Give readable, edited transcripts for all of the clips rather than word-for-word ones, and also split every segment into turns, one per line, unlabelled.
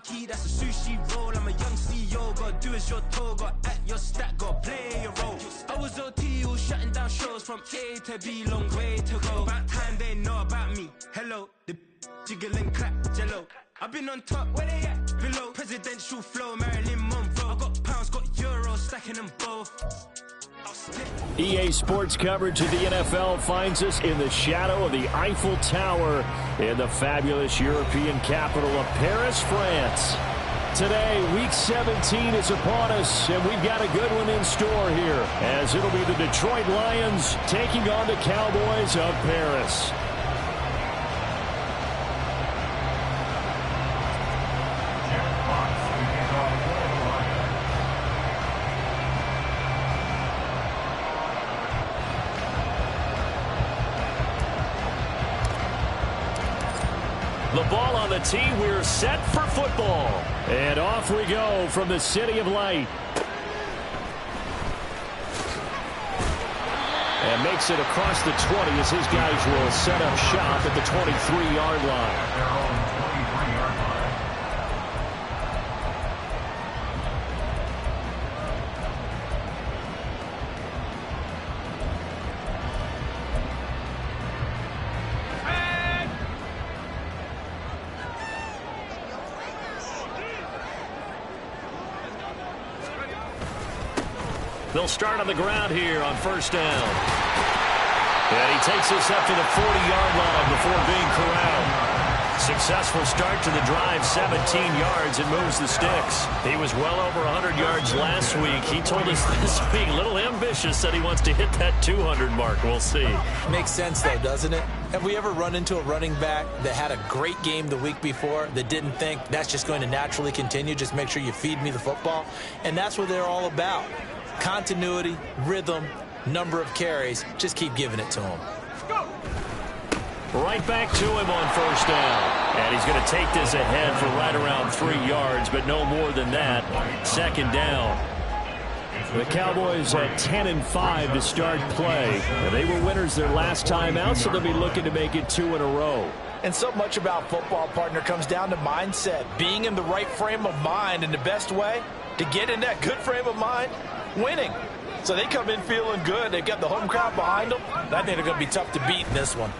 marquee, that's a sushi roll. I'm a young CEO, gotta do as you're told. Got at your stat, gotta play your role. I was OT, all shutting down shows from A to B, long way to go. About time they know about me. Hello, the jiggle and clap, jello. I've been on top, where they at? Below, presidential flow, Marilyn Monroe. I got pounds, got euros, stacking them both.
EA Sports coverage of the NFL finds us in the shadow of the Eiffel Tower in the fabulous European capital of Paris, France. Today, Week 17 is upon us, and we've got a good one in store here, as it'll be the Detroit Lions taking on the Cowboys of Paris. The ball on the tee. We're set for football. And off we go from the City of Light. And makes it across the 20 as his guys will set up shop at the 23-yard line. They'll start on the ground here on first down. And he takes us up to the 40-yard line before being corralled. Successful start to the drive, 17 yards, and moves the sticks. He was well over 100 yards last week. He told us this week, a little ambitious, said he wants to hit that 200 mark. We'll see.
Makes sense, though, doesn't it? Have we ever run into a running back that had a great game the week before that didn't think that's just going to naturally continue? Just make sure you feed me the football. And that's what they're all about. Continuity, rhythm, number of carries. Just keep giving it to him.
Right back to him on first down. And he's going to take this ahead for right around 3 yards, but no more than that. Second down. The Cowboys at 10-5 to start play. And they were winners their last time out, so they'll be looking to make it 2 in a row.
And so much about football, partner, comes down to mindset. Being in the right frame of mind, and the best way to get in that good frame of mind, winning. So they come in feeling good. They've got the home crowd behind them. I think they're going to be tough to beat in this one.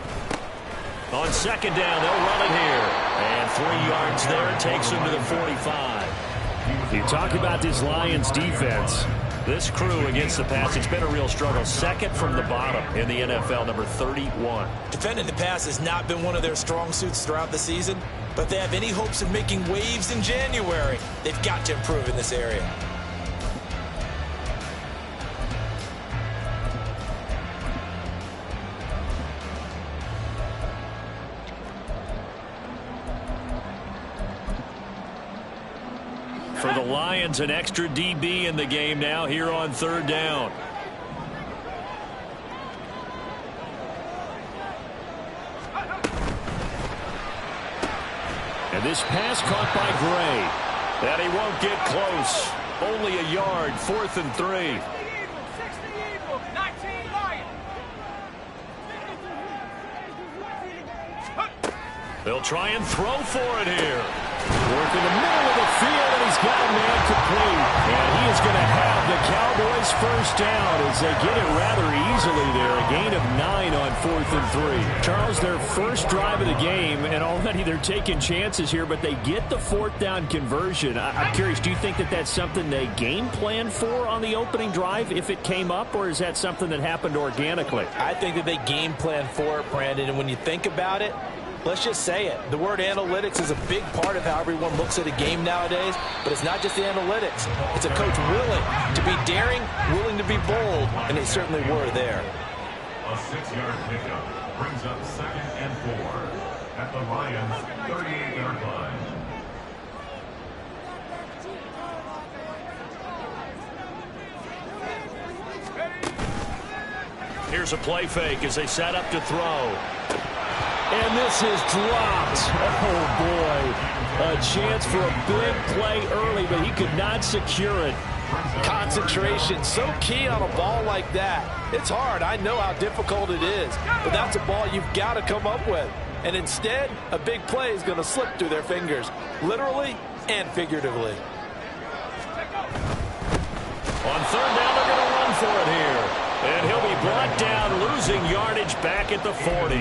On second down, they'll run it here. And 3 yards there takes them to the 45. You talk about this Lions defense. This crew against the pass, it's been a real struggle. Second from the bottom in the NFL, number 31.
Defending the pass has not been one of their strong suits throughout the season, but they have any hopes of making waves in January. They've got to improve in this area.
For the Lions, an extra DB in the game now here on third down. And this pass caught by Gray. And he won't get close. Only a yard, 4th and 3. They'll try and throw for it here. Work in the middle of the field, and he's got a man complete. And he is going to have the Cowboys first down as they get it rather easily there. A gain of 9 on 4th and 3. Charles, their first drive of the game, and already they're taking chances here, but they get the 4th down conversion. I'm curious, do you think that that's something they game planned for on the opening drive if it came up, or is that something that happened organically?
I think that they game planned for it, Brandon, and when you think about it, let's just say it. The word analytics is a big part of how everyone looks at a game nowadays, but it's not just the analytics. It's a coach willing to be daring, willing to be bold, and they certainly were there.
A 6-yard pickup brings up 2nd and 4 at the Lions' 38-yard line.
Here's a play fake as they set up to throw. And this is dropped. Oh, boy. A chance for a big play early, but he could not secure it.
Concentration, so key on a ball like that. It's hard. I know how difficult it is, but that's a ball you've got to come up with. And instead, a big play is going to slip through their fingers, literally and figuratively.
On third down, they're going to run for it here. And he'll be brought down, losing yardage back at the 40.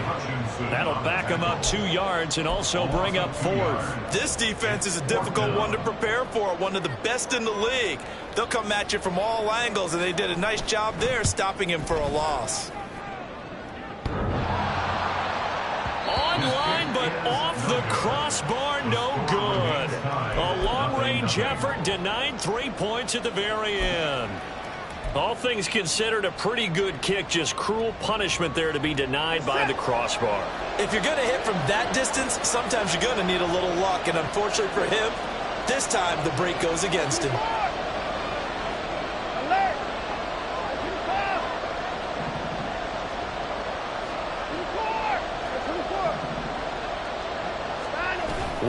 That'll back him up 2 yards and also bring up 4th.
This defense is a difficult one to prepare for, one of the best in the league. They'll come at you from all angles, and they did a nice job there stopping him for a loss.
Online, but off the crossbar, no good. A long-range effort denied 3 points at the very end. All things considered, a pretty good kick, just cruel punishment there to be denied by the crossbar.
If you're going to hit from that distance, sometimes you're going to need a little luck, and unfortunately for him, this time the break goes against him.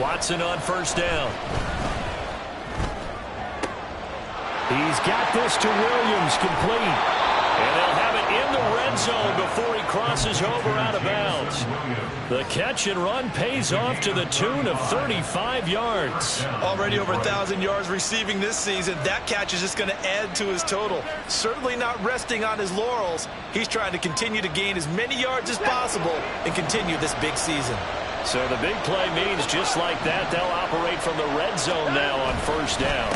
Watson on first down. He's got this to Williams, complete. And they'll have it in the red zone before he crosses over out of bounds. The catch and run pays off to the tune of 35 yards.
Already over 1,000 yards receiving this season. That catch is just going to add to his total. Certainly not resting on his laurels. He's trying to continue to gain as many yards as possible and continue this big season.
So the big play means just like that, they'll operate from the red zone now on first down.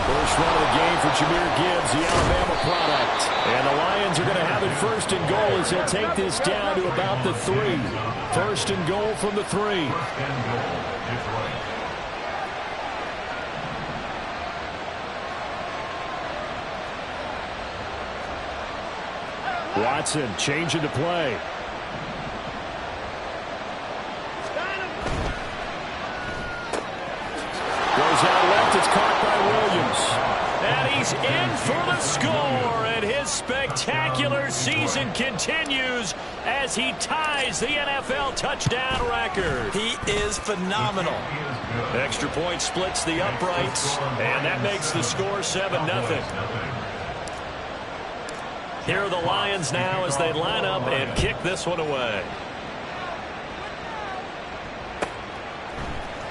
First run of the game for Jahmyr Gibbs, the Alabama product. And the Lions are going to have it first and goal as they'll take this down to about the 3. First and goal from the 3. Watson changing to play. Goes out left, it's caught by Williams. And he's in for the score, and his spectacular season continues as he ties the NFL touchdown record.
He is phenomenal.
Extra point splits the uprights, and that makes the score 7-0. Here are the Lions now as they line up and kick this one away.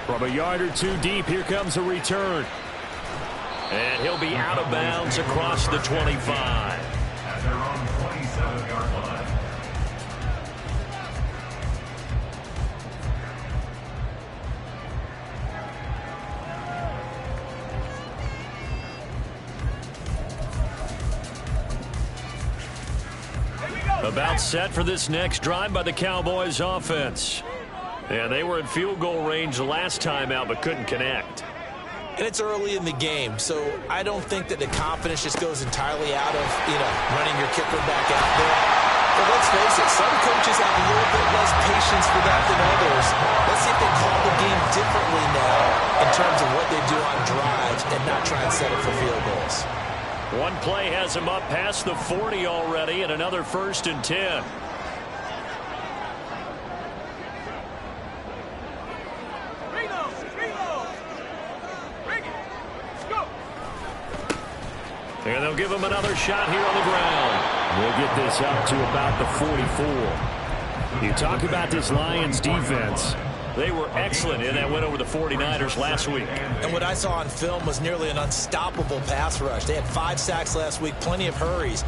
From a yard or 2 deep, here comes a return. And he'll be out of bounds across the 25.
At their own 27-yard line.
About set for this next drive by the Cowboys offense. And they were in field goal range the last time out but couldn't connect.
And it's early in the game, so I don't think that the confidence just goes entirely out of, running your kicker back out there. But let's face it, some coaches have a little bit less patience for that than others. Let's see if they call the game differently now in terms of what they do on drives and not try and set it for field goals.
One play has him up past the 40 already, and another 1st and 10. And they'll give him another shot here on the ground. We'll get this up to about the 44. You talk about this Lions defense. They were excellent in that win over the 49ers last week.
And what I saw on film was nearly an unstoppable pass rush. They had 5 sacks last week, plenty of hurries.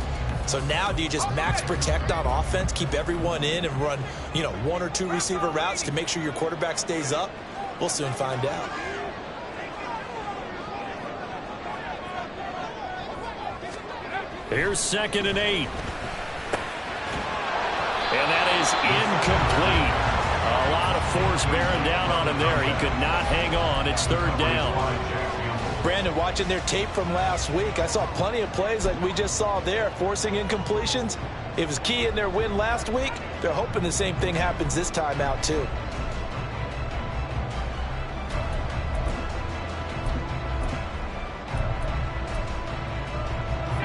So now do you just max protect on offense, keep everyone in and run, 1 or 2 receiver routes to make sure your quarterback stays up? We'll soon find out.
Here's 2nd and 8. And that is incomplete. A lot of force bearing down on him there. He could not hang on. It's 3rd down.
Brandon, watching their tape from last week, I saw plenty of plays like we just saw there, forcing incompletions. It was key in their win last week. They're hoping the same thing happens this time out, too.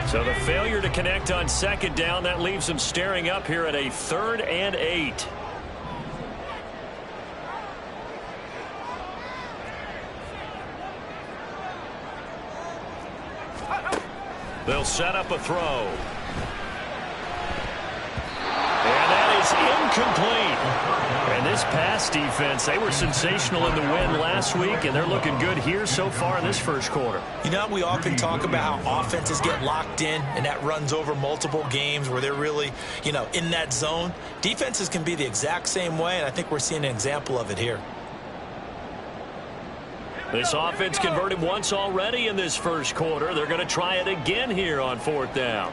So the failure to connect on 2nd down, that leaves them staring up here at a 3rd and 8. They'll set up a throw. And that is incomplete. And this pass defense, they were sensational in the win last week, and they're looking good here so far in this first quarter.
You know, we often talk about how offenses get locked in, and that runs over multiple games where they're really, in that zone. Defenses can be the exact same way, and I think we're seeing an example of it here.
This offense converted once already in this first quarter. They're going to try it again here on 4th down.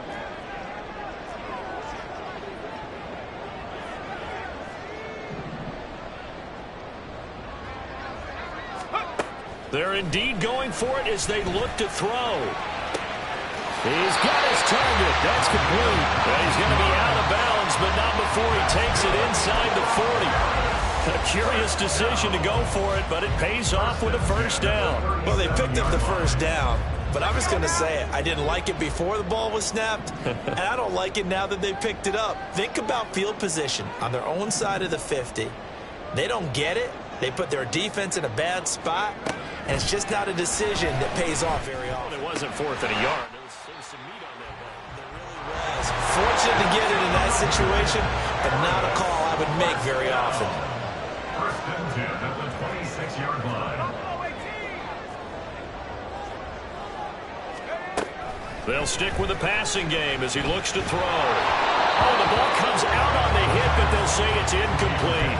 They're indeed going for it as they look to throw. He's got his target. That's complete. And he's going to be out of bounds, but not before he takes it inside the 40. A curious decision to go for it, but it pays off with a first down.
Well, they picked up the first down, but I was going to say it. I didn't like it before the ball was snapped, and I don't like it now that they picked it up. Think about field position on their own side of the 50. They don't get it. They put their defense in a bad spot, and it's just not a decision that pays off very often.
It wasn't 4th and a yard. There was some meat on that ball.
There really was. Fortunate to get it in that situation, but not a call I would make very often.
1st and 10 at the 26-yard line.
They'll stick with the passing game as he looks to throw. Oh, the ball comes out on the hit, but they'll say it's incomplete.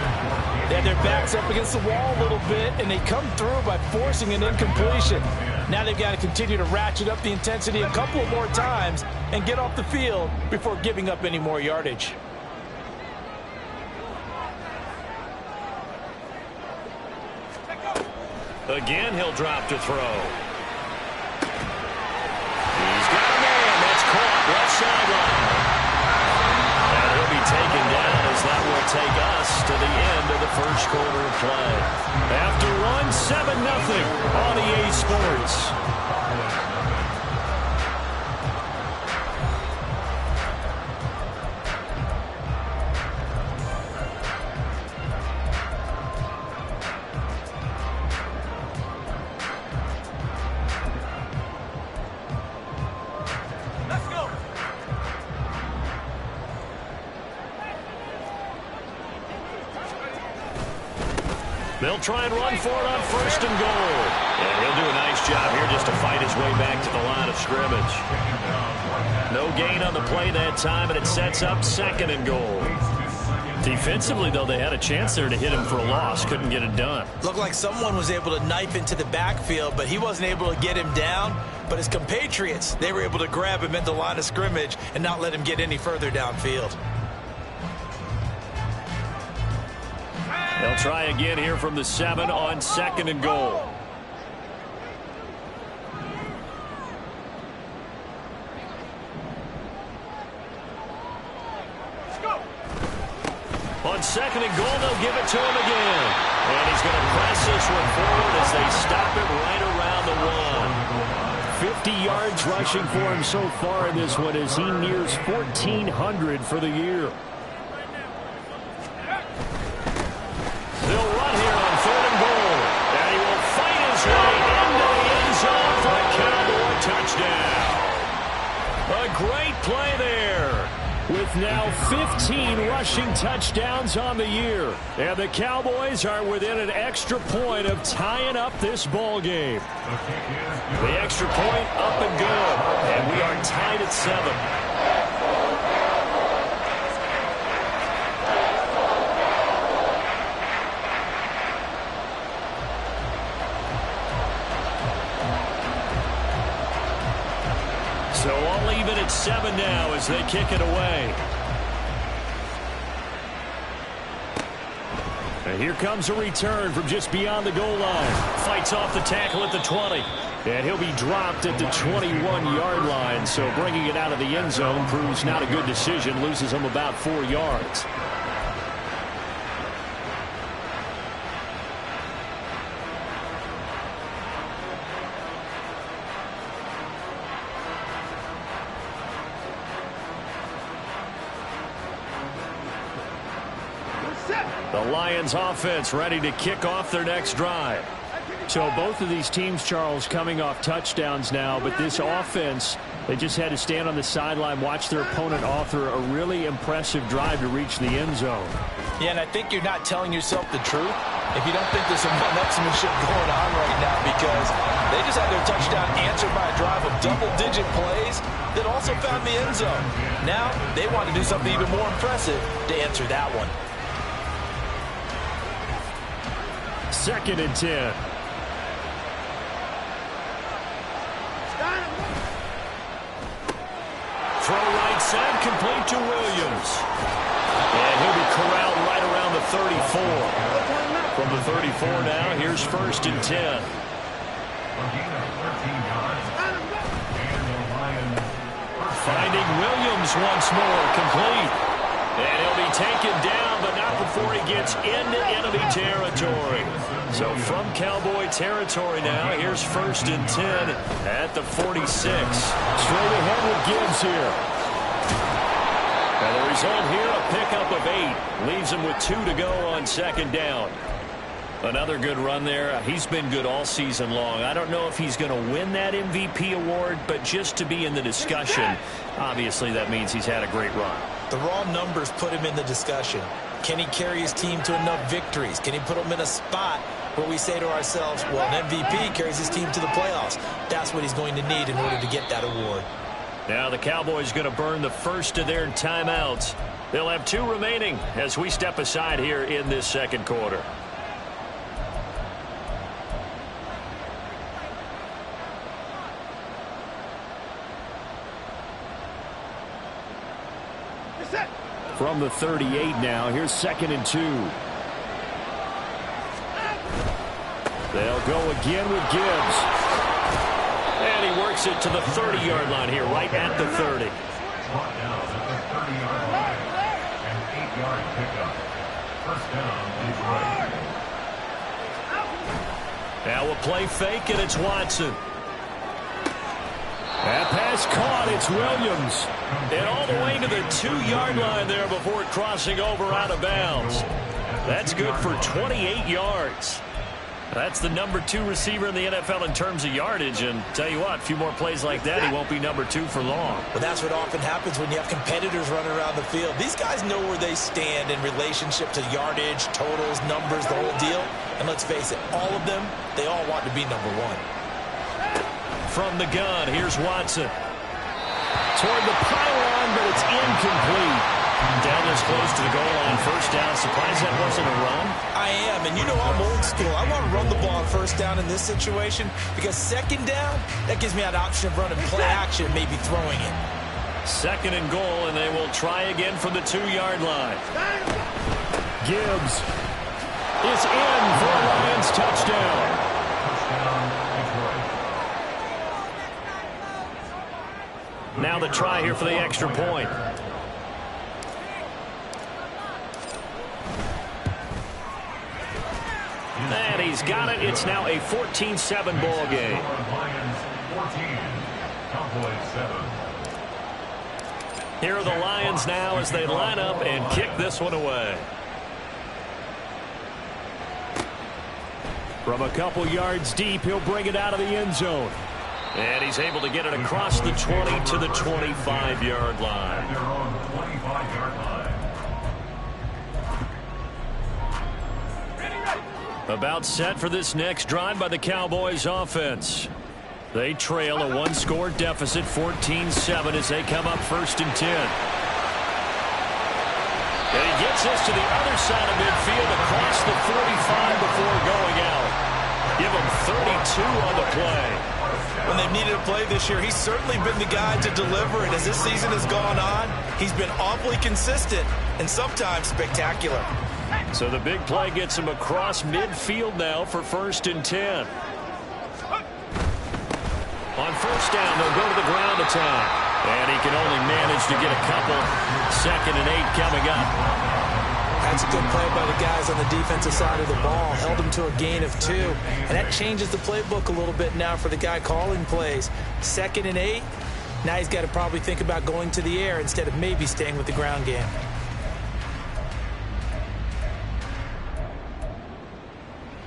They had their backs up against the wall a little bit, and they come through by forcing an incompletion. Now they've got to continue to ratchet up the intensity a couple more times and get off the field before giving up any more yardage.
Again, he'll drop to throw. He's got a man. That's caught. Left sideline. And he'll be taken down as that will take us to the end of the first quarter of play. After run, 7-0 on EA Sports. They'll try and run for it on 1st and goal. And he'll do a nice job here just to fight his way back to the line of scrimmage. No gain on the play that time, and it sets up 2nd and goal. Defensively, though, they had a chance there to hit him for a loss. Couldn't get it done.
Looked like someone was able to knife into the backfield, but he wasn't able to get him down. But his compatriots, they were able to grab him at the line of scrimmage and not let him get any further downfield.
They'll try again here from the 7 on 2nd and goal. On 2nd and goal, they'll give it to him again. And he's going to press this one forward as they stop it right around the 1. 50 yards rushing for him so far in this one as he nears 1,400 for the year. They'll run here on 3rd and goal. And he will fight his way into the end zone for a Cowboy touchdown. A great play there. With now 15 rushing touchdowns on the year. And the Cowboys are within an extra point of tying up this ball game. The extra point up and good. And we are tied at 7. So all even at 7 now as they kick it away. And here comes a return from just beyond the goal line. Fights off the tackle at the 20. And he'll be dropped at the 21-yard line. So bringing it out of the end zone proves not a good decision. Loses him about 4 yards. The Lions offense ready to kick off their next drive. So both of these teams, Charles, coming off touchdowns now, but this offense They just had to stand on the sideline, watch their opponent author a really impressive drive to reach the end zone.
Yeah, and I think you're not telling yourself the truth if you don't think there's some one-upsmanship going on right now, because they just had their touchdown answered by a drive of double-digit plays that also found the end zone. Now they want to do something even more impressive to answer that one.
2nd and 10. Throw right side, complete to Williams. And he'll be corralled right around the 34. From the 34 now, here's 1st and 10. Finding Williams once more, complete. And he'll be taken down, but not before he gets into enemy territory. So from Cowboy territory now, here's 1st and 10 at the 46. Straight ahead with Gibbs here. And the result here, a pickup of 8. Leaves him with 2 to go on 2nd down. Another good run there. He's been good all season long. I don't know if he's going to win that MVP award, but just to be in the discussion, obviously that means he's had a great run.
The raw numbers put him in the discussion. Can he carry his team to enough victories? Can he put them in a spot where we say to ourselves, well, an MVP carries his team to the playoffs. That's what he's going to need in order to get that award.
Now the Cowboys going to burn the first of their timeouts. They'll have 2 remaining as we step aside here in this 2nd quarter. From the 38 now, here's 2nd and 2. They'll go again with Gibbs. And he works it to the 30-yard line here, right at the 30.
Brought down at the 30-yard line. An 8-yard pickup. First down, Detroit.
Now a play fake, and it's Watson. That pass caught. It's Williams. And all the way to the 2-yard line there before crossing over out of bounds. That's good for 28 yards. That's the number 2 receiver in the NFL in terms of yardage. And tell you what, a few more plays like that, he won't be number 2 for long.
But that's what often happens when you have competitors running around the field. These guys know where they stand in relationship to yardage, totals, numbers, the whole deal. And let's face it, all of them, they all want to be number 1.
From the gun, here's Watson. Toward the pylon, but it's incomplete. Down this close to the goal line, 1st down. Surprised that wasn't a run?
I am, and you know I'm old school. I want to run the ball on 1st down in this situation because 2nd down, that gives me an option of running play action, maybe throwing it.
2nd and goal, and they will try again from the 2-yard line. Gibbs is in for a Lions touchdown. Now the try here for the extra point. And he's got it. It's now a 14-7 ball game.
Lions 14, Cowboys 7.
Here are the Lions now as they line up and kick this one away. From a couple yards deep, he'll bring it out of the end zone. And he's able to get it across the 20 to the 25-yard line.
At their own 25-yard line.
About set for this next drive by the Cowboys offense. They trail a 1-score deficit, 14-7, as they come up 1st and 10. And he gets this to the other side of midfield across the 45 before going out. Give him 32 on the play.
When they've needed a play this year, he's certainly been the guy to deliver. And as this season has gone on, he's been awfully consistent and sometimes spectacular.
So the big play gets him across midfield now for 1st and 10. On 1st down, they'll go to the ground attack. And he can only manage to get a couple. 2nd and 8 coming up.
That's a good play by the guys on the defensive side of the ball. Held him to a gain of 2. And that changes the playbook a little bit now for the guy calling plays. 2nd and 8. Now he's got to probably think about going to the air instead of maybe staying with the ground game.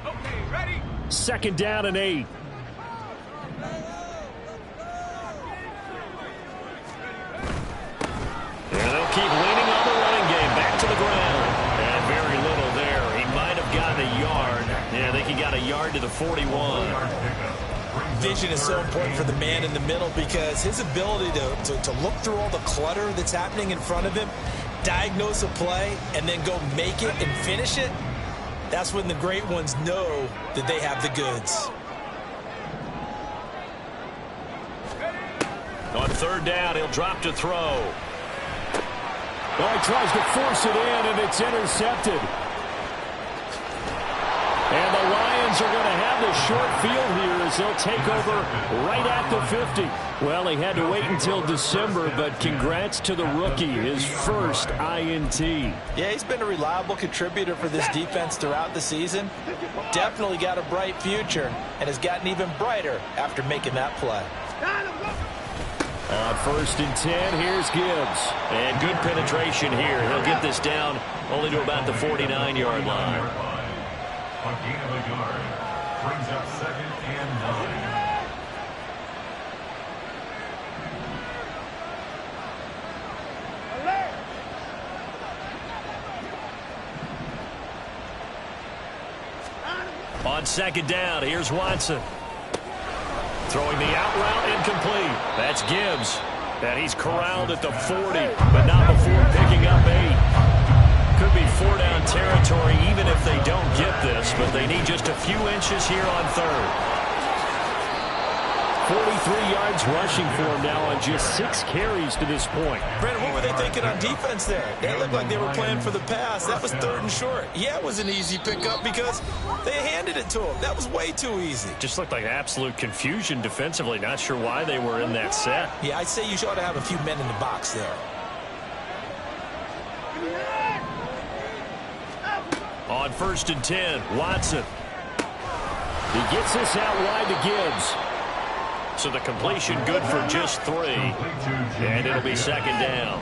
Okay, ready?
2nd down and 8. keep leaning on the running game. Back to the ground. And very little there. He might have gotten a yard. Yeah, I think he got a yard to the 41.
Vision is so important for the man in the middle because his ability to look through all the clutter that's happening in front of him, diagnose a play, and then go make it and finish it, that's when the great ones know that they have the goods.
On third down, he'll drop to throw.
Well, he tries to force it in, and it's intercepted. And the Lions are going to have the short field here as they'll take over right at the 50. Well, he had to wait until December, but congrats to the rookie, his first INT.
Yeah, he's been a reliable contributor for this defense throughout the season. Definitely got a bright future and has gotten even brighter after making that play.
On first and 10, here's Gibbs. And good penetration here. He'll get this down only to about the 49-yard line.
A gain of a yard. Brings up 2nd and 9.
On second down, here's Watson. Throwing the out route incomplete. That's Gibbs. And he's corralled at the 40, but not before picking up 8. Could be 4-down territory even if they don't get this, but they need just a few inches here on third.
43 yards rushing for him now on just 6 carries to this point.
Brandon, what were they thinking on defense there? They looked like they were playing for the pass. That was 3rd and short. Yeah, it was an easy pickup because they handed it to him. That was way too easy.
Just looked like absolute confusion defensively. Not sure why they were in that set.
Yeah, I'd say you ought to have a few men in the box there.
On first and 10, Watson.
He gets this out wide to Gibbs.
So the completion good for just 3. And it'll be second down.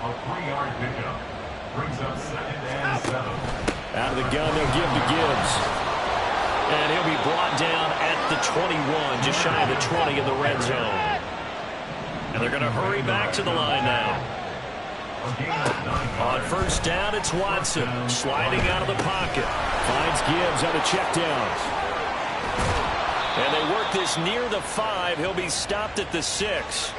A 3-yard pickup. Brings up 2nd and 7.
Out of the gun, they'll give to Gibbs.
And he'll be brought down at the 21, just shy of the 20 in the red zone. And they're going to hurry back to the line now. On first down, it's Watson sliding out of the pocket.
Finds Gibbs on the checkdowns.
And they work this near the 5. He'll be stopped at the 6.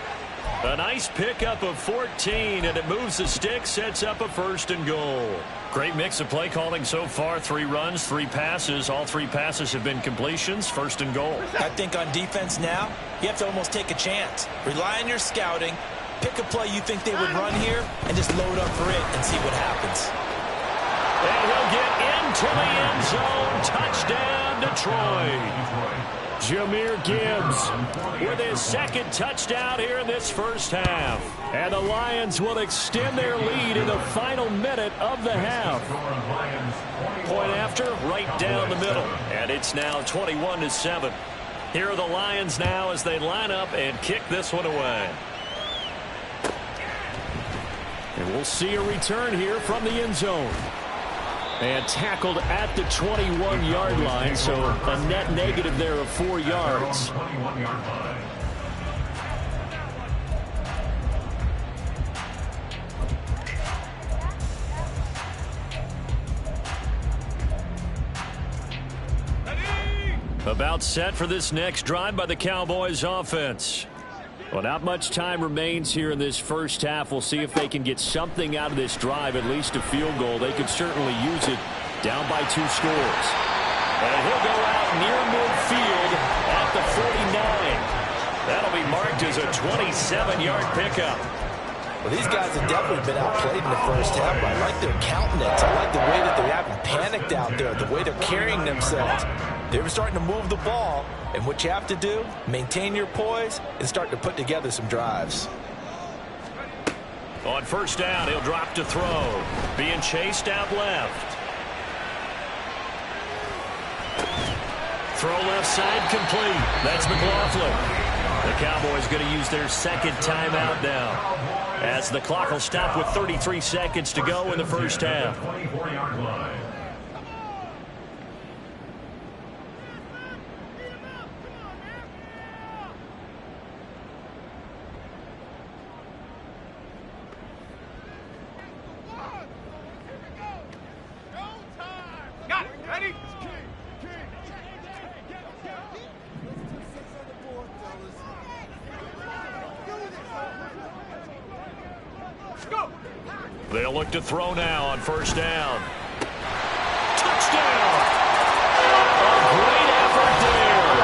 A nice pickup of 14, and it moves the stick, sets up a 1st and goal. Great mix of play calling so far. 3 runs, 3 passes. All 3 passes have been completions. 1st and goal.
I think on defense now, you have to almost take a chance. Rely on your scouting. Pick a play you think they would run here and just load up for it and see what happens.
And he'll get into the end zone. Touchdown, Detroit.
Jahmyr Gibbs
with his 2nd touchdown here in this first half.
And the Lions will extend their lead in the final minute of the half.
Point after, right down the middle. And it's now 21-7. Here are the Lions now as they line up and kick this one away.
And we'll see a return here from the end zone. And tackled at the 21-yard line, so a net negative there of 4 yards.
About set for this next drive by the Cowboys offense.
Well, not much time remains here in this first half. We'll see if they can get something out of this drive, at least a field goal. They could certainly use it down by 2 scores.
And he'll go out near midfield at the 49. That'll be marked as a 27-yard pickup.
Well, these guys have definitely been outplayed in the first half, but I like their countenance. I like the way that they haven't panicked out there, the way they're carrying themselves. They're starting to move the ball, and what you have to do, maintain your poise and start to put together some drives.
On first down, he'll drop to throw. Being chased out left. Throw left side complete. That's McLaughlin. The Cowboys going to use their 2nd timeout now, as the clock will stop with 33 seconds to go in the first half. They'll look to throw now on first down. Touchdown! A great effort there.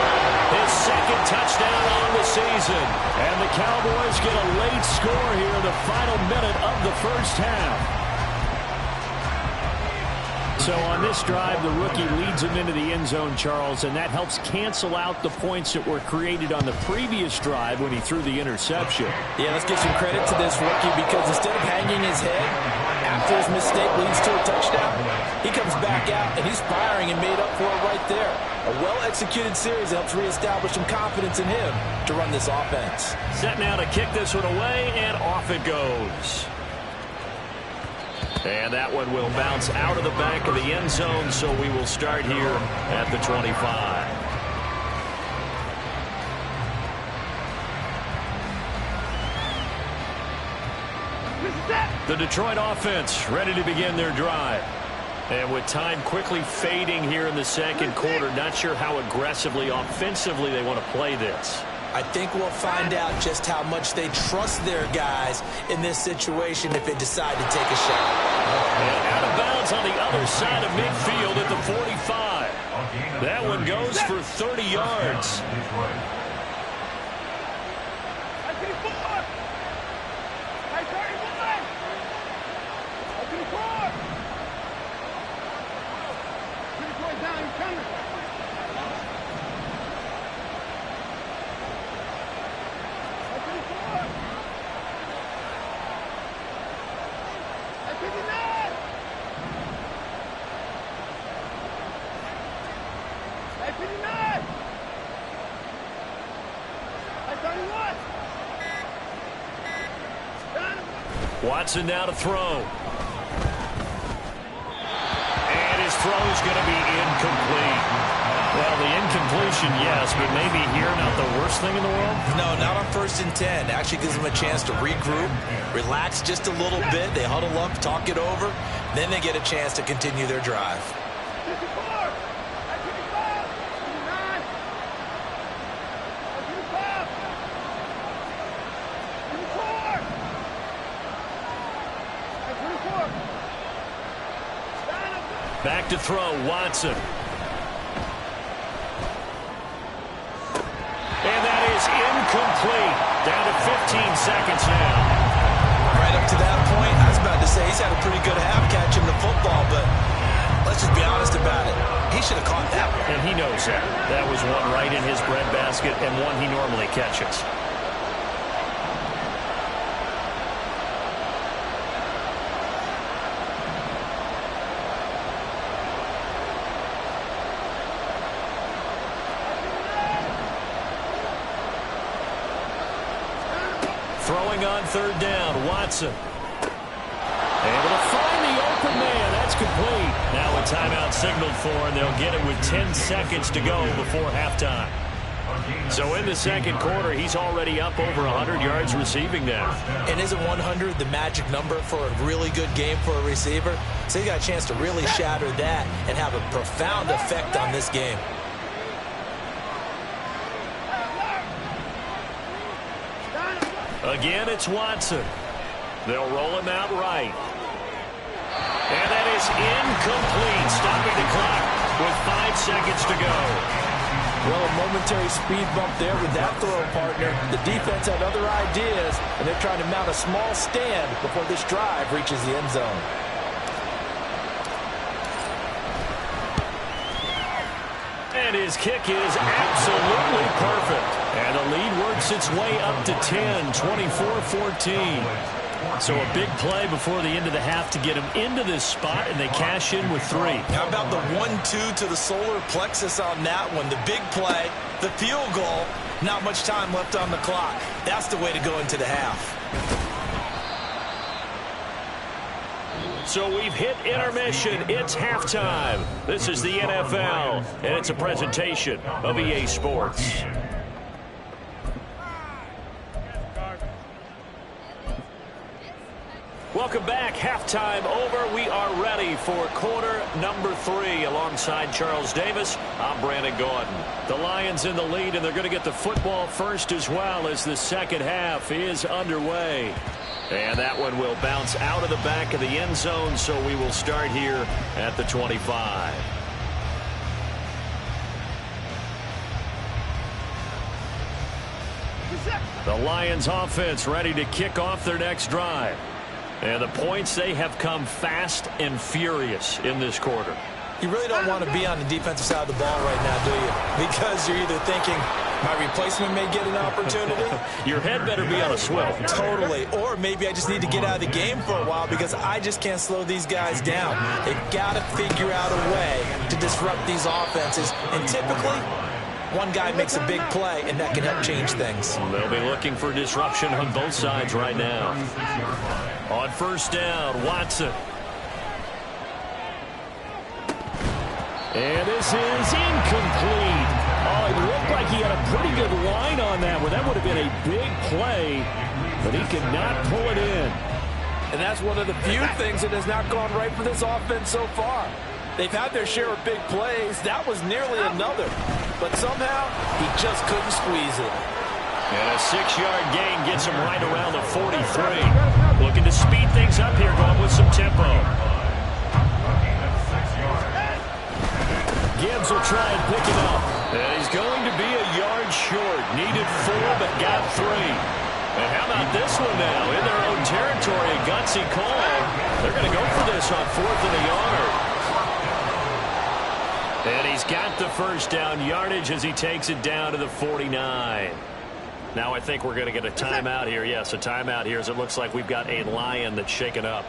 His second touchdown on the season. And the Cowboys get a late score here in the final minute of the first half. So on this drive, the rookie leads him into the end zone, Charles, and that helps cancel out the points that were created on the previous drive when he threw the interception.
Yeah, let's give some credit to this rookie because instead of hanging his head after his mistake leads to a touchdown, he comes back out and he's firing and made up for it right there. A well-executed series helps reestablish some confidence in him to run this offense.
Set now to kick this one away, and off it goes. And that one will bounce out of the back of the end zone, so we will start here at the 25. The Detroit offense ready to begin their drive. And with time quickly fading here in the second quarter, not sure how aggressively, offensively they want to play this.
I think we'll find out just how much they trust their guys in this situation if they decide to take a shot.
And out of bounds on the other side of midfield at the 45. That one goes for 30 yards. Watson now to throw. And his throw is going to be incomplete. Well, the incompletion, yes, but maybe here not the worst thing in the world?
No, not on 1st and 10. Actually gives them a chance to regroup, relax just a little bit. They huddle up, talk it over. Then they get a chance to continue their drive.
Back to throw, Watson. And that is incomplete. Down to 15 seconds now.
Right up to that point, I was about to say he's had a pretty good half catching the football, but let's just be honest about it. He should have caught that one.
And he knows that. That was one right in his breadbasket and one he normally catches. Throwing on 3rd down, Watson. Able to find the open man. That's complete. Now a timeout signaled for, and they'll get it with 10 seconds to go before halftime. So in the second quarter, he's already up over 100 yards receiving now.
And isn't 100 the magic number for a really good game for a receiver? So he got a chance to really shatter that and have a profound effect on this game.
Again, it's Watson. They'll roll him out right. And that is incomplete, stopping the clock with 5 seconds to go.
Well, a momentary speed bump there with that throw, partner. The defense had other ideas, and they're trying to mount a small stand before this drive reaches the end zone.
And his kick is absolutely perfect. And the lead works its way up to 10, 24-14. So a big play before the end of the half to get him into this spot, and they cash in with 3.
How about the 1-2 to the solar plexus on that one? The big play, the field goal, not much time left on the clock. That's the way to go into the half.
So we've hit intermission. It's halftime. This is the NFL, and it's a presentation of EA Sports. Welcome back. Halftime over. We are ready for quarter number 3. Alongside Charles Davis, I'm Brandon Gordon. The Lions in the lead, and they're going to get the football first as well as the second half is underway. And that one will bounce out of the back of the end zone, so we will start here at the 25. The Lions offense ready to kick off their next drive. And the points, they have come fast and furious in this quarter.
You really don't want to be on the defensive side of the ball right now, do you? Because you're either thinking, my replacement may get an opportunity.
Your head better be on a swivel.
Totally. Or maybe I just need to get out of the game for a while because I just can't slow these guys down. They've got to figure out a way to disrupt these offenses. And typically, one guy makes a big play, and that can help change things.
They'll be looking for disruption on both sides right now. On first down, Watson.
And this is incomplete. Oh, it looked like he had a pretty good line on that one. That would have been a big play, but he could not pull it in.
And that's one of the few things that has not gone right for this offense so far. They've had their share of big plays. That was nearly another. But somehow, he just couldn't squeeze it.
And a 6-yard gain gets him right around the 43. Looking to speed things up here, going with some tempo. Gibbs will try and pick it up. And he's going to be a yard short. Needed 4, but got 3. And how about this one now? In their own territory, a gutsy call. They're going to go for this on 4th and a yard. And he's got the first down yardage as he takes it down to the 49. Now I think we're going to get a timeout here. Yes, a timeout here as it looks like we've got a Lion that's shaken up.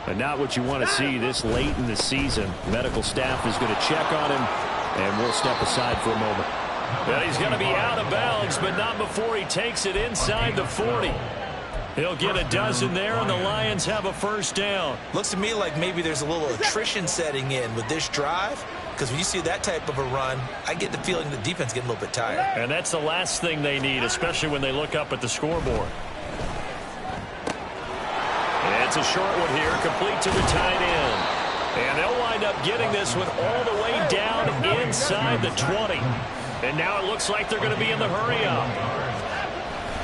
And not what you want to see this late in the season. Medical staff is going to check on him, and we'll step aside for a moment.
Well, he's going to be out of bounds, but not before he takes it inside the 40. He'll get a dozen there, and the Lions have a first down.
Looks to me like maybe there's a little attrition setting in with this drive. Because when you see that type of a run, I get the feeling the defense getting a little bit tired.
And that's the last thing they need, especially when they look up at the scoreboard. And it's a short one here, complete to the tight end. And they'll wind up getting this one all the way down inside the 20. And now it looks like they're going to be in the hurry-up.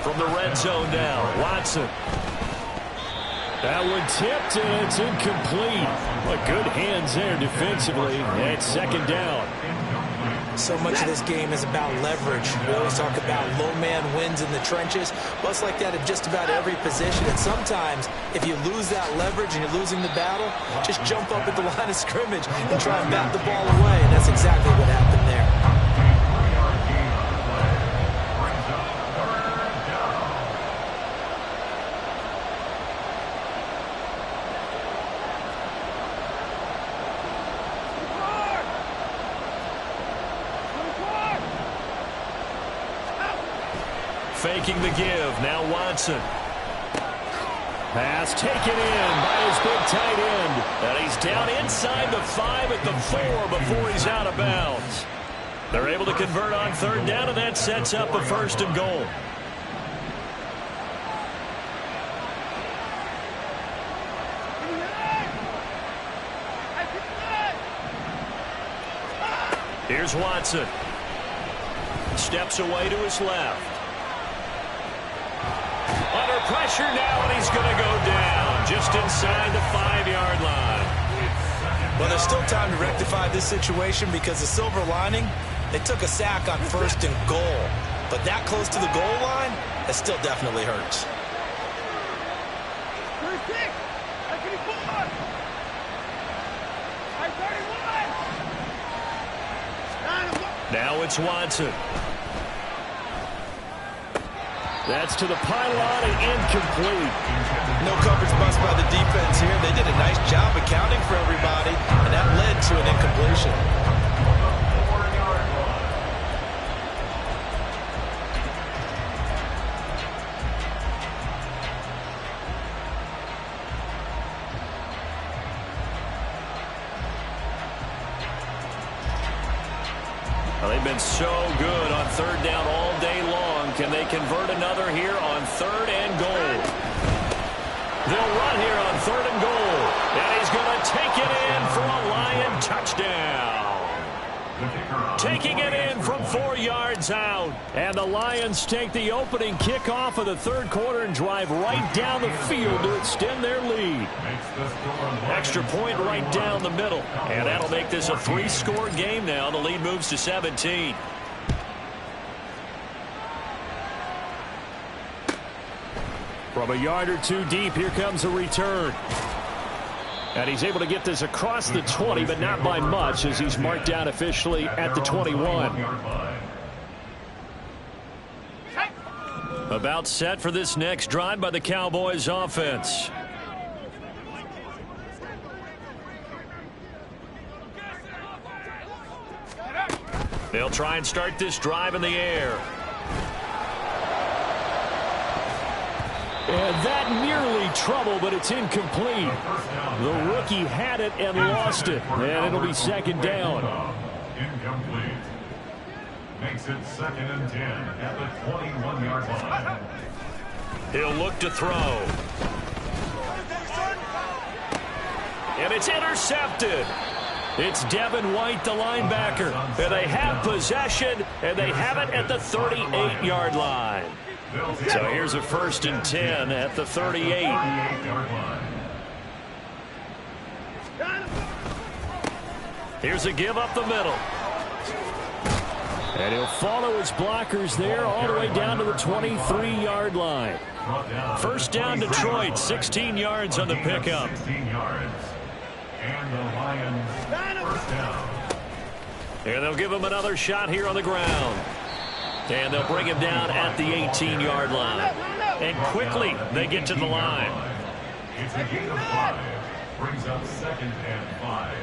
From the red zone now, Watson.
That one tipped, and it's incomplete. But good hands there defensively. And it's second down.
So much of this game is about leverage. We always talk about low man wins in the trenches. Well, it's like that in just about every position. And sometimes, if you lose that leverage and you're losing the battle, just jump up at the line of scrimmage and try and bat the ball away. And that's exactly what happened there.
Faking the give. Now Watson. Pass taken in by his big tight end. And he's down inside the 5 at the 4 before he's out of bounds. They're able to convert on third down, and that sets up a first and goal. Here's Watson. Steps away to his left. Under pressure now, and he's going to go down just inside the 5-yard line.
Well, there's still time to rectify this situation because the silver lining, they took a sack on first and goal. But that close to the goal line, that still definitely hurts.
Now it's Watson. That's to the pylon and incomplete.
No coverage bust by the defense here. They did a nice job accounting for everybody, and that led to an incompletion.
Well, they've been so good on third down all day long. Can they convert another here on third and goal?
They'll run here on 3rd and goal. And he's going to take it in for a Lion touchdown. Taking it in from 4 yards out. And the Lions take the opening kickoff of the 3rd quarter and drive right down the field to extend their lead. Extra point right down the middle. And that'll make this a 3-score game now. The lead moves to 17. From a yard or two deep, here comes a return. And he's able to get this across the 20, but not by much, as he's marked down officially at the 21. About set for this next drive by the Cowboys offense. They'll try and start this drive in the air. And that nearly trouble, but it's incomplete. The rookie had it and lost it. And it'll be 2nd down.
Incomplete. Makes it 2nd and 10 at the 21-yard line.
He'll look to throw. And it's intercepted. It's Devin White, the linebacker. And they have possession, and they have it at the 38-yard line. So here's a 1st and 10 at the 38. Here's a give up the middle. And he'll follow his blockers there all the way down to the 23-yard line. 1st down Detroit, 16 yards on the pickup.
16 yards. And the Lions 1st down.
And they'll give him another shot here on the ground. And they'll bring him down at the 18-yard line. And quickly, they get to the line.
It's a gain of 5. Brings up 2nd and 5.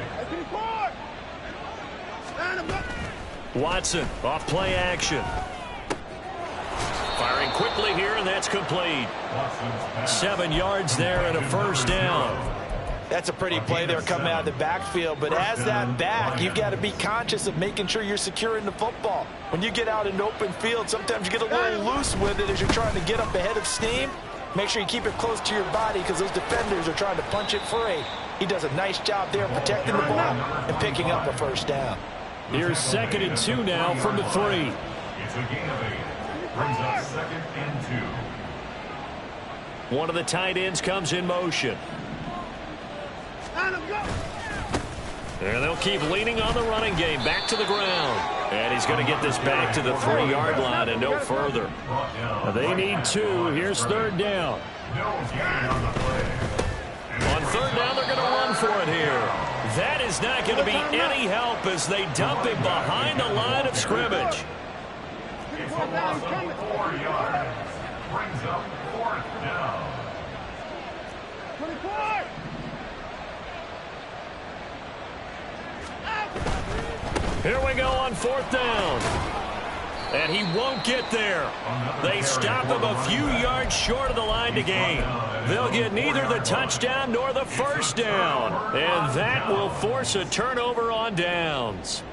Watson, off play action. Firing quickly here, and that's complete. 7 yards there and a 1st down.
That's a pretty play there coming out of the backfield, but as that back, you've got to be conscious of making sure you're securing the football. When you get out in open field, sometimes you get a little loose with it as you're trying to get up ahead of steam. Make sure you keep it close to your body because those defenders are trying to punch it free. He does a nice job there protecting the ball and picking up a 1st down.
Here's 2nd and 2 now from the 3.
It's a gain of 8. Brings up 2nd and 2.
One of the tight ends comes in motion. And they'll keep leaning on the running game. Back to the ground. And he's going to get this back to the 3-yard line and no further. They need 2. Here's 3rd down. On 3rd down, they're going to run for it here. That is not going to be any help as they dump him behind the line of scrimmage.
It's a loss of 4 yards. Brings up 4th down.
Here we go on 4th down. And he won't get there. They stop him a few yards short of the line to gain. They'll get neither the touchdown nor the 1st down. And that will force a turnover on downs.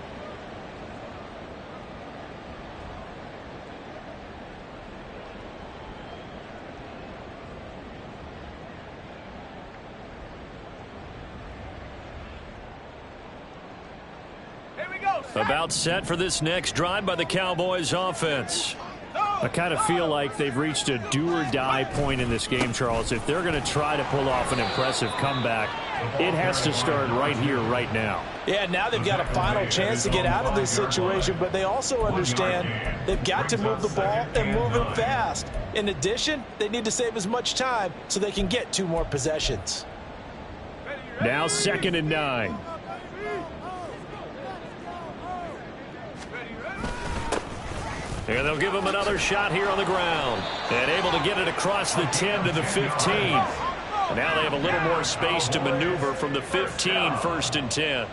About set for this next drive by the Cowboys offense. I kind of feel like they've reached a do-or-die point in this game, Charles. If they're going to try to pull off an impressive comeback, it has to start right here, right now.
Yeah, now they've got a final chance to get out of this situation, but they also understand they've got to move the ball and move it fast. In addition, they need to save as much time so they can get 2 more possessions.
Now 2nd and 9. And they'll give him another shot here on the ground. And able to get it across the 10 to the 15. And now they have a little more space to maneuver from the 15, 1st and 10.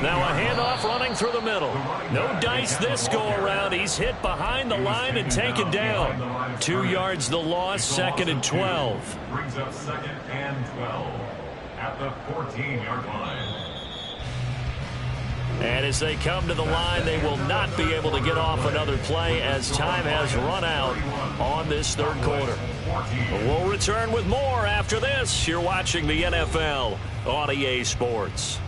Now a handoff running through the middle. No dice this go around. He's hit behind the line and taken down. 2 yards the loss, 2nd and 12.
Brings up 2nd and 12 at the 14-yard line.
And as they come to the line, they will not be able to get off another play as time has run out on this third quarter. We'll return with more after this. You're watching the NFL on EA Sports.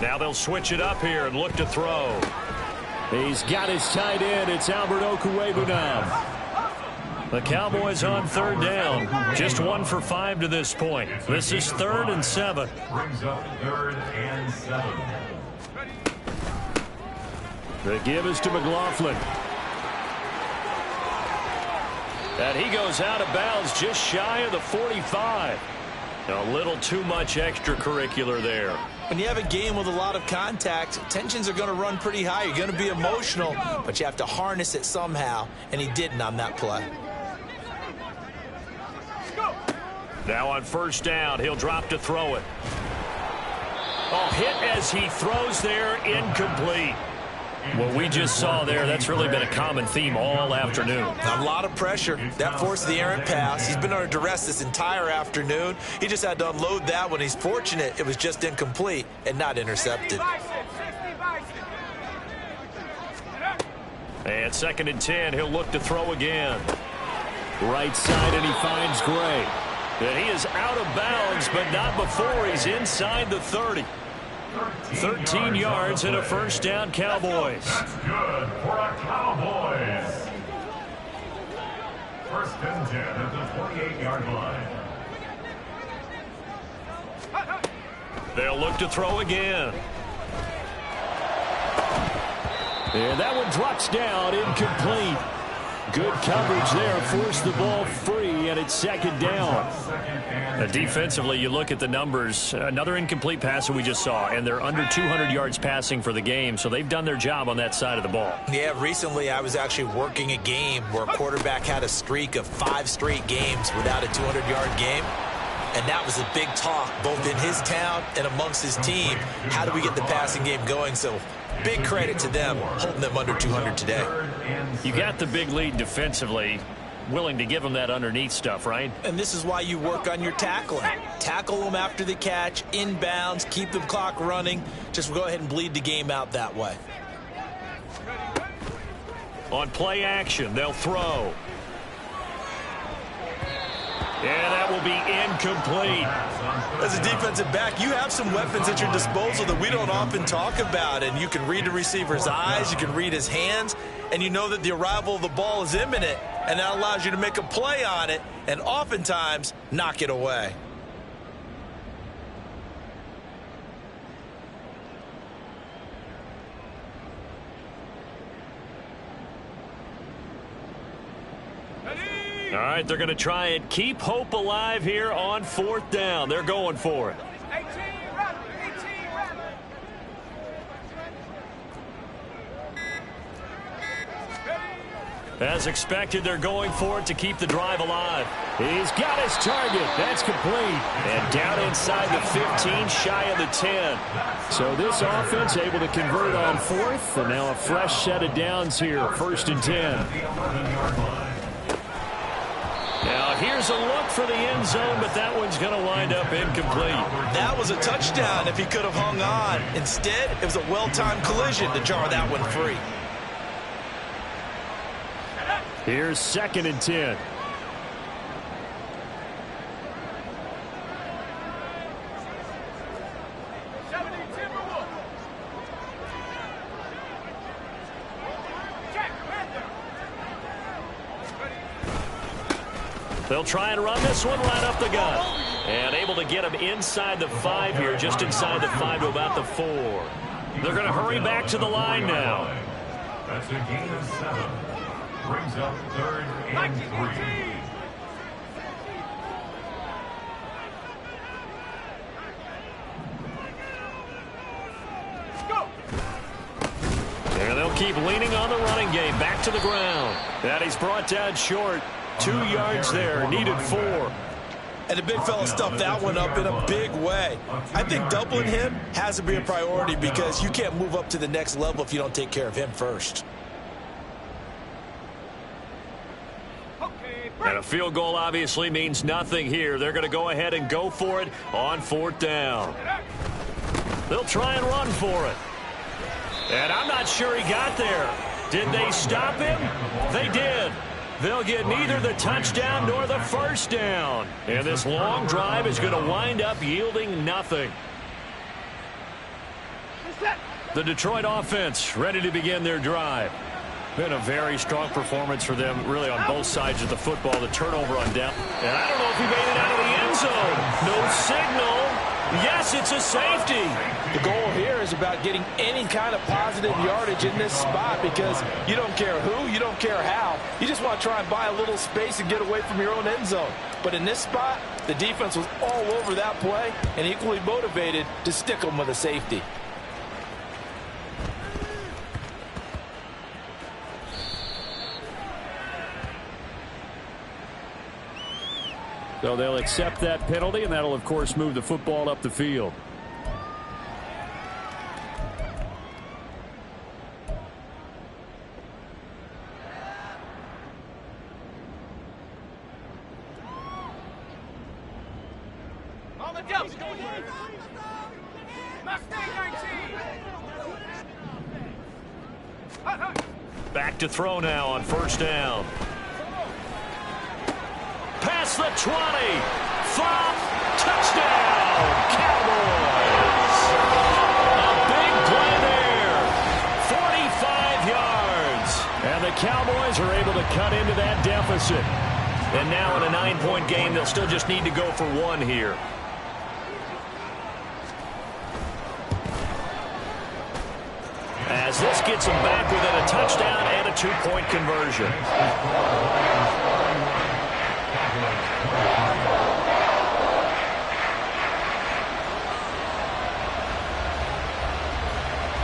Now they'll switch it up here and look to throw. He's got his tight end. It's Albert Okwuegbunam. The Cowboys on third down. Just 1 for 5 to this point. This is 3rd and 7.
Brings up 3rd and 7.
The give is to McLaughlin. And he goes out of bounds just shy of the 45. A little too much extracurricular there.
When you have a game with a lot of contact, tensions are going to run pretty high. You're going to be emotional, but you have to harness it somehow, and he didn't on that play.
Now on first down, he'll drop to throw it. Oh, hit as he throws there, incomplete. What we just saw there, that's really been a common theme all afternoon.
A lot of pressure. That forced the errant pass. He's been under duress this entire afternoon. He just had to unload that one. He's fortunate it was just incomplete and not intercepted.
And 2nd and 10, he'll look to throw again. Right side, and he finds Gray. And he is out of bounds, but not before he's inside the 30. 13 yards and a first down, Cowboys.
That's good for our Cowboys. 1st and 10 at the 28-yard line.
They'll look to throw again. And that one drops down, incomplete. Good coverage there, forced the ball free, and it's 2nd down. Defensively, you look at the numbers. Another incomplete pass that we just saw, and they're under 200 yards passing for the game, so they've done their job on that side of the ball.
Yeah, recently I was actually working a game where a quarterback had a streak of 5 straight games without a 200-yard game. And that was a big talk, both in his town and amongst his team. How do we get the passing game going? So big credit to them, holding them under 200 today.
You got the big lead defensively, willing to give them that underneath stuff, right?
And this is why you work on your tackling. Tackle them after the catch, inbounds, keep the clock running. Just go ahead and bleed the game out that way.
On play action, they'll throw. And that will be incomplete.
As a defensive back, you have some weapons at your disposal that we don't often talk about. And you can read the receiver's eyes, you can read his hands, and you know that the arrival of the ball is imminent. And that allows you to make a play on it and oftentimes knock it away.
All right, they're going to try and keep hope alive here on 4th down. They're going for it. As expected, they're going for it to keep the drive alive. He's got his target. That's complete. And down inside the 15, shy of the 10. So this offense able to convert on 4th, and now a fresh set of downs here, 1st and 10. Now here's a look for the end zone, but that one's going to wind up incomplete.
That was a touchdown if he could have hung on. Instead, it was a well-timed collision to jar that one free.
Here's 2nd and 10. They'll try and run this one right up the gut. And able to get him inside the 5 here, just inside the 5 to about the 4. They're going to hurry back to the line now.
That's a gain of 7. Brings up 3rd and 3.
And they'll keep leaning on the running game. Back to the ground. And he's brought down short. 2 yards there. Needed 4.
And the big fella stuffed that one up in a big way. I think doubling him has to be a priority because you can't move up to the next level if you don't take care of him first.
And a field goal obviously means nothing here. They're going to go ahead and go for it on 4th down. They'll try and run for it. And I'm not sure he got there. Did they stop him? They did. They'll get neither the touchdown nor the first down. And this long drive is going to wind up yielding nothing. The Detroit offense ready to begin their drive. Been a very strong performance for them, really, on both sides of the football. The turnover on down. And I don't know if he made it out of the end zone. No signal. Yes, it's a safety.
The goal here is about getting any kind of positive yardage in this spot because you don't care who, you don't care how. You just want to try and buy a little space and get away from your own end zone. But in this spot, the defense was all over that play and equally motivated to stick them with a safety.
So they'll accept that penalty, and that'll, of course, move the football up the field. Back to throw now on 1st down. Past the 20. 5. Touchdown. Cowboys. A big play there. 45 yards. And the Cowboys are able to cut into that deficit. And now in a 9-point game, they'll still just need to go for 1 here. As this gets them back within a touchdown and a 2-point conversion.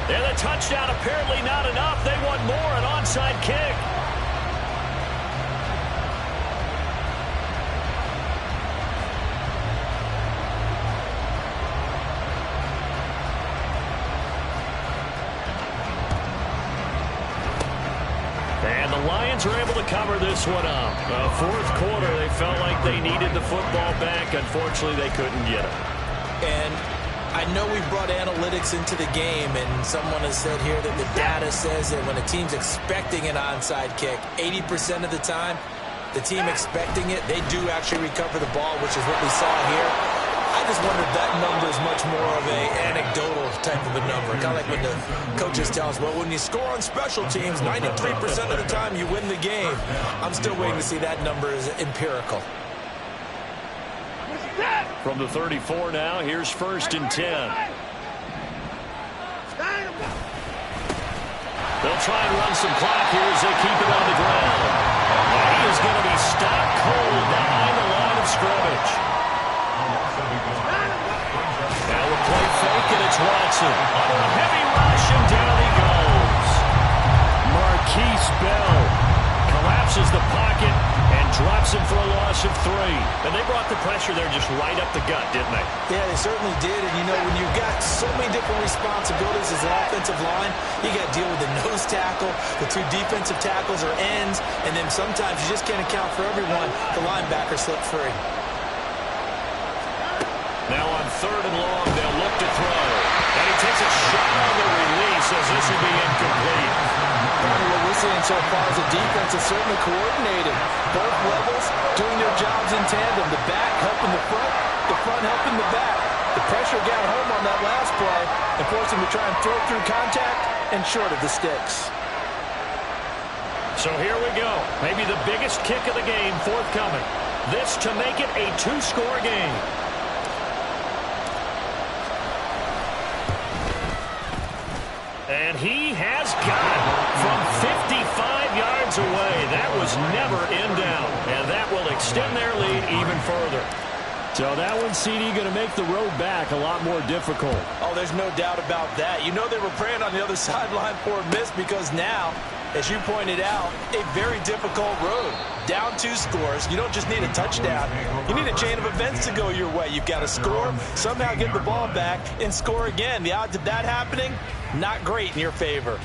And the touchdown apparently not enough. They want more, an onside kick. And the Lions are able to cover this one up. 4th quarter, they felt like they needed the football back. Unfortunately, they couldn't get it.
And I know we brought analytics into the game, and someone has said here that the data says that when a team's expecting an onside kick, 80% of the time, the team expecting it, they do actually recover the ball, which is what we saw here. I just wonder if that number is much more of an anecdotal type of a number. Kind of like when the coaches tell us, well, when you score on special teams, 93% of the time you win the game. I'm still waiting to see that number is empirical.
From the 34 now, here's 1st and 10. They'll try and run some clock here as they keep it on the ground. And he is going to be stopped cold behind the line of scrimmage. Now a play fake, and it's Watson. Under a heavy rush, and down he goes. Marquise Bell collapses the pocket and drops him for a loss of 3. And they brought the pressure there just right up the gut, didn't they?
Yeah, they certainly did. And, you know, when you've got so many different responsibilities as an offensive line, you got to deal with the nose tackle, the 2 defensive tackles or ends, and then sometimes you just can't account for everyone. The linebacker slipped free.
Now on 3rd and long, they'll look to throw. And he takes a shot on the release as this will be incomplete.
What we're seeing so far is the defense is certainly coordinated. Both levels doing their jobs in tandem. The back helping the front helping the back. The pressure got home on that last play and forced him to try and throw through contact and short of the sticks.
So here we go. Maybe the biggest kick of the game forthcoming. This to make it a 2-score game. And he has got it from 55 yards away. That was never in doubt, and that will extend their lead even further. So that one, CD, going to make the road back a lot more difficult.
Oh, there's no doubt about that. You know they were praying on the other sideline for a miss because now, as you pointed out, a very difficult road. Down 2 scores. You don't just need a touchdown. You need a chain of events to go your way. You've got to score, somehow get the ball back, and score again. The odds of that happening, not great in your favor.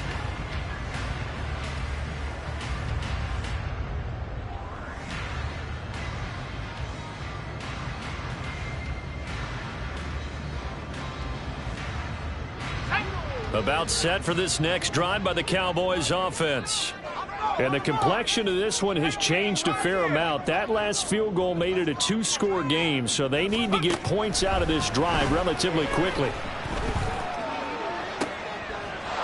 About set for this next drive by the Cowboys offense. And the complexion of this one has changed a fair amount. That last field goal made it a 2-score game, so they need to get points out of this drive relatively quickly.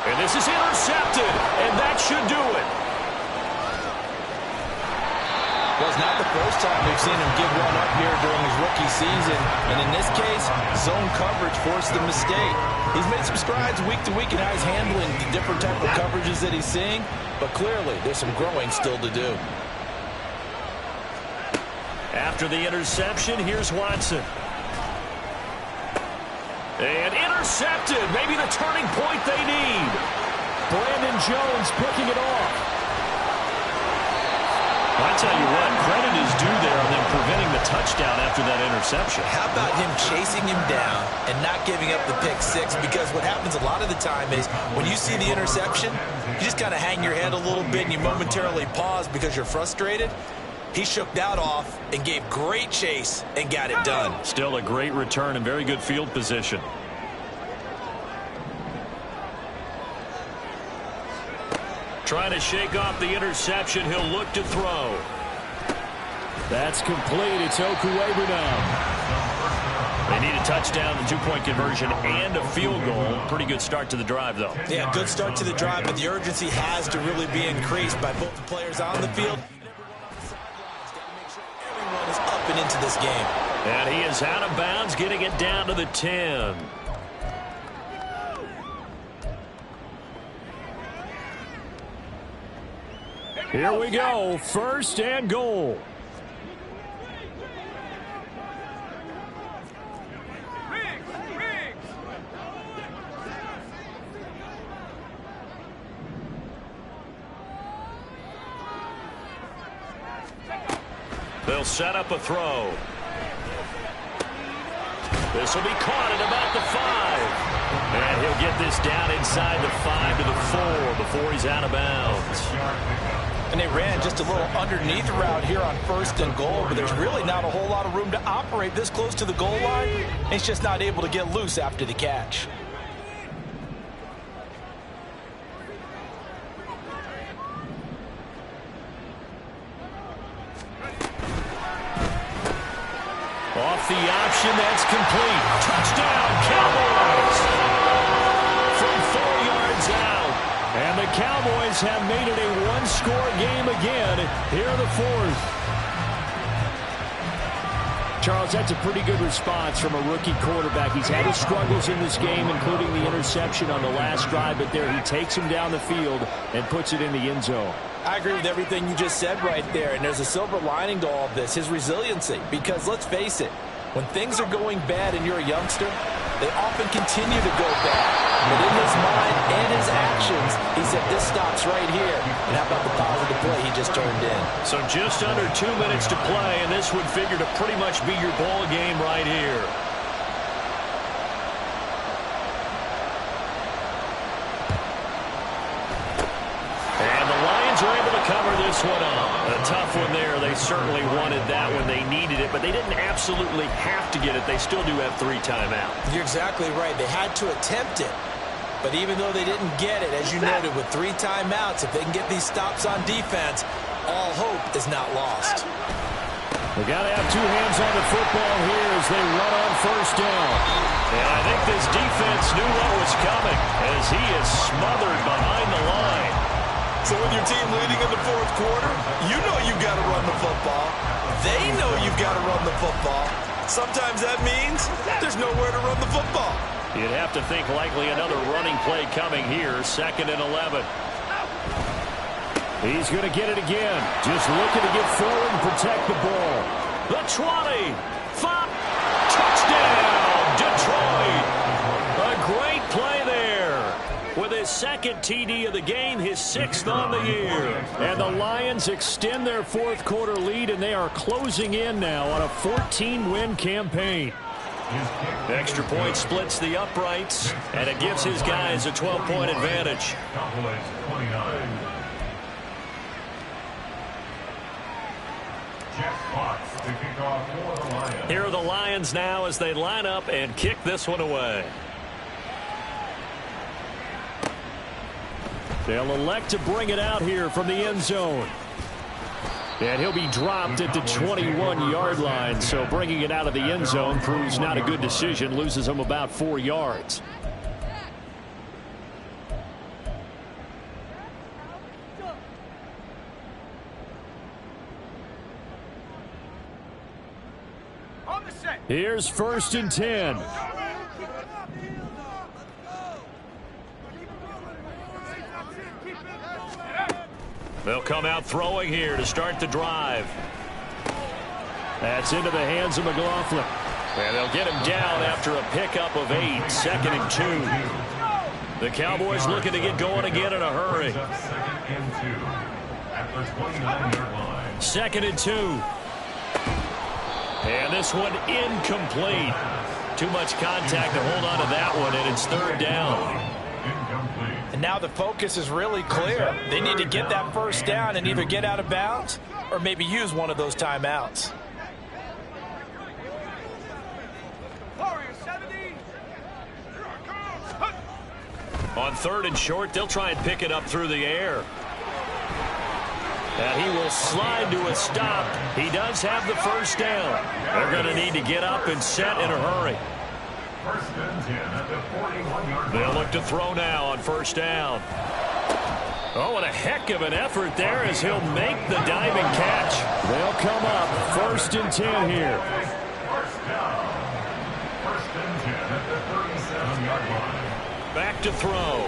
And this is intercepted, and that should do it.
Well, it's not the first time we've seen him give one up here during his rookie season. And in this case, zone coverage forced the mistake. He's made some strides week to week in how he's handling the different type of coverages that he's seeing. But clearly, there's some growing still to do.
After the interception, here's Watson.
And intercepted. Maybe the turning point they need.
Brandon Jones picking it off. I tell you what, credit is due there on them preventing the touchdown after that interception.
How about him chasing him down and not giving up the pick six? Because what happens a lot of the time is when you see the interception, you just kind of hang your head a little bit and you momentarily pause because you're frustrated. He shook that off and gave great chase and got it done.
Still a great return and very good field position.
Trying to shake off the interception. He'll look to throw.
That's complete. It's Okuebu now.
They need a touchdown, the 2-point conversion, and a field goal. Pretty good start to the drive, though.
Yeah, good start to the drive, but the urgency has to really be increased by both the players on the field and everyone is up and into this game.
And he is out of bounds, getting it down to the 10.
Here we go. 1st and goal.
They'll set up a throw. This will be caught at about the 5. And he'll get this down inside the 5 to the 4 before he's out of bounds.
And they ran just a little underneath route here on 1st and goal, but there's really not a whole lot of room to operate this close to the goal line. He's just not able to get loose after the catch.
Off the option, that's complete. Touchdown, Cowboys! From 4 yards out. And the Cowboys have made it a 1-score game again here in the 4th. Charles, that's a pretty good response from a rookie quarterback. He's had his struggles in this game, including the interception on the last drive, but there he takes him down the field and puts it in the end zone.
I agree with everything you just said right there, and there's a silver lining to all of this, his resiliency. Because let's face it, when things are going bad and you're a youngster, they often continue to go bad. But in his mind and his actions, he said, this stops right here. And how about the positive play he just turned in?
So just under 2 minutes to play, and this would figure to pretty much be your ball game right here. And the Lions are able to cover this one up. A tough one there. They certainly wanted that when they needed it, but they didn't absolutely have to get it. They still do have 3 timeouts.
You're exactly right. They had to attempt it. But even though they didn't get it, as you noted, with 3 timeouts, if they can get these stops on defense, all hope is not lost.
They got to have 2 hands on the football here as they run on 1st down.
And I think this defense knew what was coming as he is smothered behind the line.
So with your team leading in the 4th quarter, you know you've got to run the football. They know you've got to run the football. Sometimes that means there's nowhere to run the football.
You'd have to think likely another running play coming here, 2nd and 11.
He's going to get it again. Just looking to get forward and protect the ball.
The 20, 5.
with his second TD of the game, his 6th on the year. And the Lions extend their fourth quarter lead, and they are closing in now on a 14-win campaign. Extra point splits the uprights, and it gives his guys a 12-point advantage. Here are the Lions now as they line up and kick this one away. They'll elect to bring it out here from the end zone. And he'll be dropped at the 21-yard line, so bringing it out of the end zone proves not a good decision, loses him about 4 yards. Here's 1st and 10. They'll come out throwing here to start the drive. That's into the hands of McLaughlin. And they'll get him down after a pickup of 8, 2nd and 2. The Cowboys looking to get going again in a hurry. 2nd and 2. And this one incomplete. Too much contact to hold on to that one, and it's 3rd down.
And now the focus is really clear. They need to get that 1st down and either get out of bounds or maybe use one of those timeouts.
On 3rd and short, they'll try and pick it up through the air. And he will slide to a stop. He does have the 1st down. They're going to need to get up and set in a hurry.
1st and 10 at the 41-yard line.
They'll look to throw now on 1st down. Oh, and a heck of an effort there as he'll make the diving catch. They'll come up 1st and 10 here.
1st down. 1st and 10 at the 37-yard line.
Back to throw.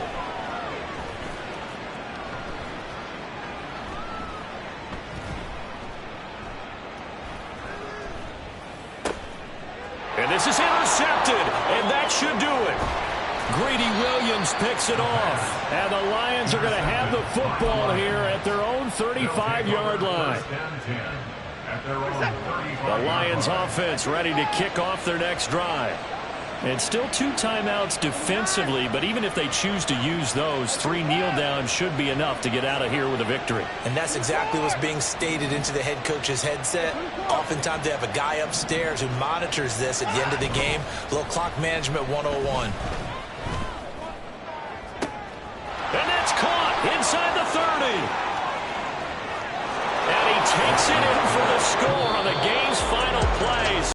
And this is intercepted, and that should do it. Greedy Williams picks it off, and the Lions are going to have the football here at their own 35-yard line. The Lions offense ready to kick off their next drive. And still 2 timeouts defensively, but even if they choose to use those, 3 kneel downs should be enough to get out of here with a victory.
And that's exactly what's being stated into the head coach's headset. Oftentimes they have a guy upstairs who monitors this at the end of the game. A little clock management 101.
And that's caught inside the 30. And he takes it in for the score on the game's final play.